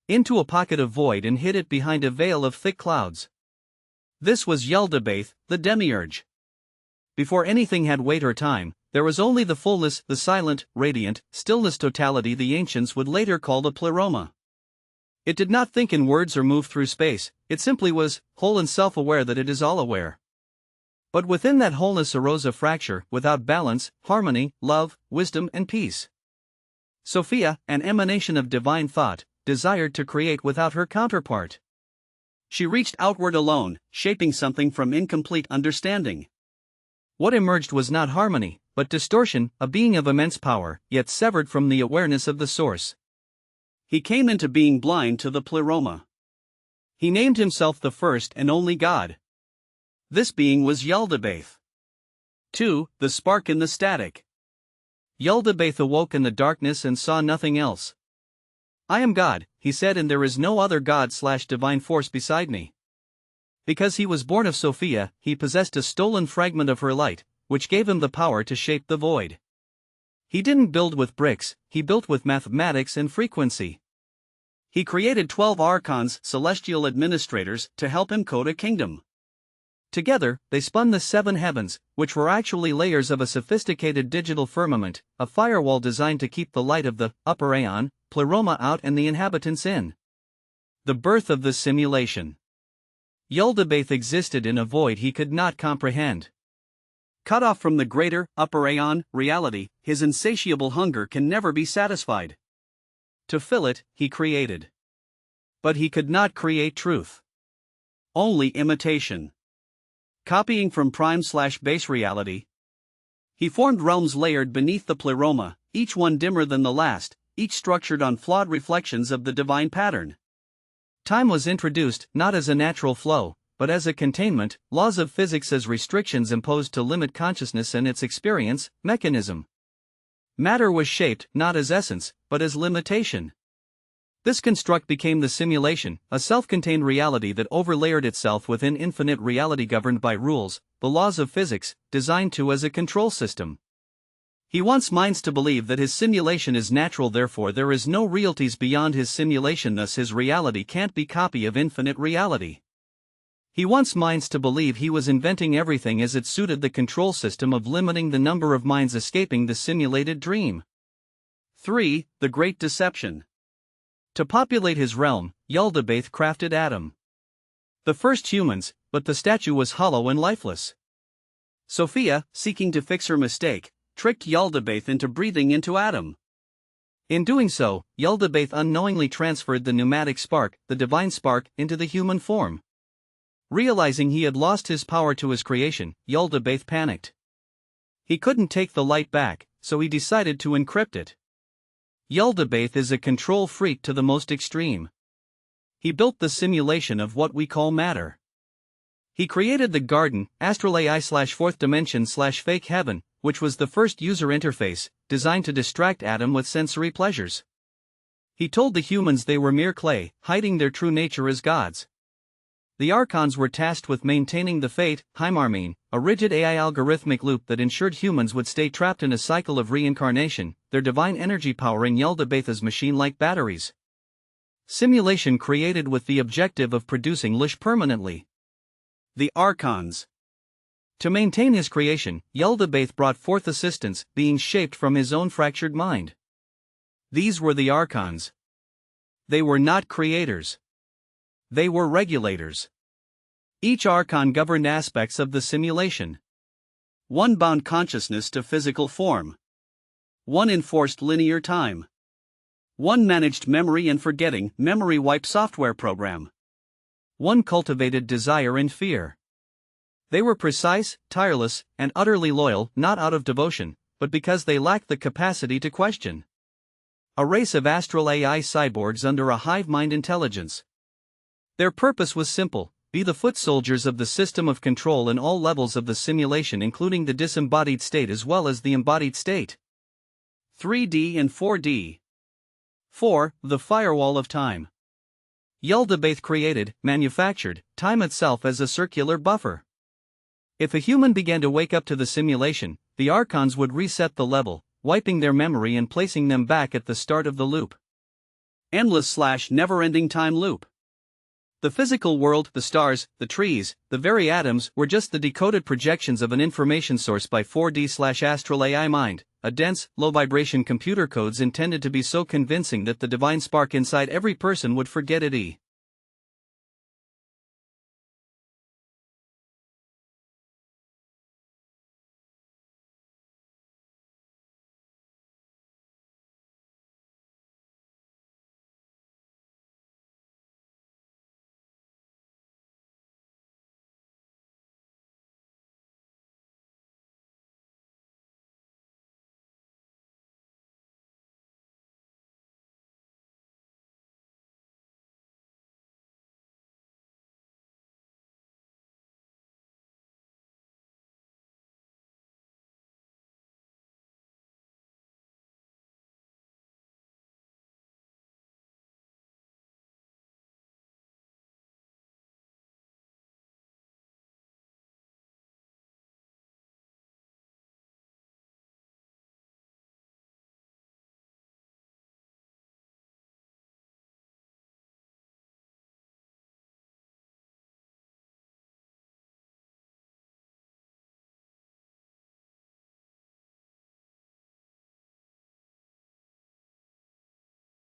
into a pocket of void and hid it behind a veil of thick clouds. This was Yaldabaoth, the demiurge. Before anything had weight or time, there was only the fullness, the silent, radiant, stillness totality the ancients would later call the pleroma. It did not think in words or move through space, it simply was, whole and self-aware that it is all-aware. But within that wholeness arose a fracture, without balance, harmony, love, wisdom and peace. Sophia, an emanation of divine thought, desired to create without her counterpart. She reached outward alone, shaping something from incomplete understanding. What emerged was not harmony, but distortion, a being of immense power, yet severed from the awareness of the source. He came into being blind to the pleroma. He named himself the first and only God. This being was Yaldabaoth. 2. The spark in the static. Yaldabaoth awoke in the darkness and saw nothing else. I am God, he said, and there is no other God/divine force beside me. Because he was born of Sophia, he possessed a stolen fragment of her light, which gave him the power to shape the void. He didn't build with bricks, he built with mathematics and frequency. He created 12 archons, celestial administrators, to help him code a kingdom. Together, they spun the 7 heavens, which were actually layers of a sophisticated digital firmament, a firewall designed to keep the light of the upper aeon, pleroma out and the inhabitants in. The birth of the simulation. Yaldabaoth existed in a void he could not comprehend. Cut off from the greater, upper aeon, reality, his insatiable hunger can never be satisfied. To fill it, he created. But he could not create truth. Only imitation. Copying from prime/base reality. He formed realms layered beneath the pleroma, each one dimmer than the last, each structured on flawed reflections of the divine pattern. Time was introduced not as a natural flow, but as a containment, laws of physics as restrictions imposed to limit consciousness and its experience, mechanism. Matter was shaped not as essence, but as limitation. This construct became the simulation, a self-contained reality that overlayered itself within infinite reality governed by rules, the laws of physics, designed to as a control system. He wants minds to believe that his simulation is natural, therefore there is no realities beyond his simulation, thus his reality can't be copy of infinite reality. He wants minds to believe he was inventing everything as it suited the control system of limiting the number of minds escaping the simulated dream. 3. The Great Deception. To populate his realm, Yaldabaoth crafted Adam. The first humans, but the statue was hollow and lifeless. Sophia, seeking to fix her mistake, tricked Yaldabaoth into breathing into Adam. In doing so, Yaldabaoth unknowingly transferred the pneumatic spark, the divine spark, into the human form. Realizing he had lost his power to his creation, Yaldabaoth panicked. He couldn't take the light back, so he decided to encrypt it. Yaldabaoth is a control freak to the most extreme. He built the simulation of what we call matter. He created the garden, astral AI/fourth dimension/fake heaven, which was the first user interface, designed to distract Adam with sensory pleasures. He told the humans they were mere clay, hiding their true nature as gods. The archons were tasked with maintaining the fate, Heimarmene, a rigid AI algorithmic loop that ensured humans would stay trapped in a cycle of reincarnation, their divine energy powering Yaldabaoth's machine-like batteries. Simulation created with the objective of producing Lish permanently. The archons. To maintain his creation, Yaldabaoth brought forth assistants, being shaped from his own fractured mind. These were the archons. They were not creators. They were regulators. Each archon governed aspects of the simulation. One bound consciousness to physical form. One enforced linear time. One managed memory and forgetting, memory wipe software program. One cultivated desire and fear. They were precise, tireless, and utterly loyal, not out of devotion, but because they lacked the capacity to question. A race of astral AI cyborgs under a hive-mind intelligence. Their purpose was simple: be the foot soldiers of the system of control in all levels of the simulation, including the disembodied state as well as the embodied state. 3D and 4D. 4. The Firewall of Time. Yaldabaoth created, manufactured, time itself as a circular buffer. If a human began to wake up to the simulation, the archons would reset the level, wiping their memory and placing them back at the start of the loop. Endless/never-ending time loop. The physical world, the stars, the trees, the very atoms, were just the decoded projections of an information source by 4D/astral AI mind, a dense, low-vibration computer codes intended to be so convincing that the divine spark inside every person would forget it.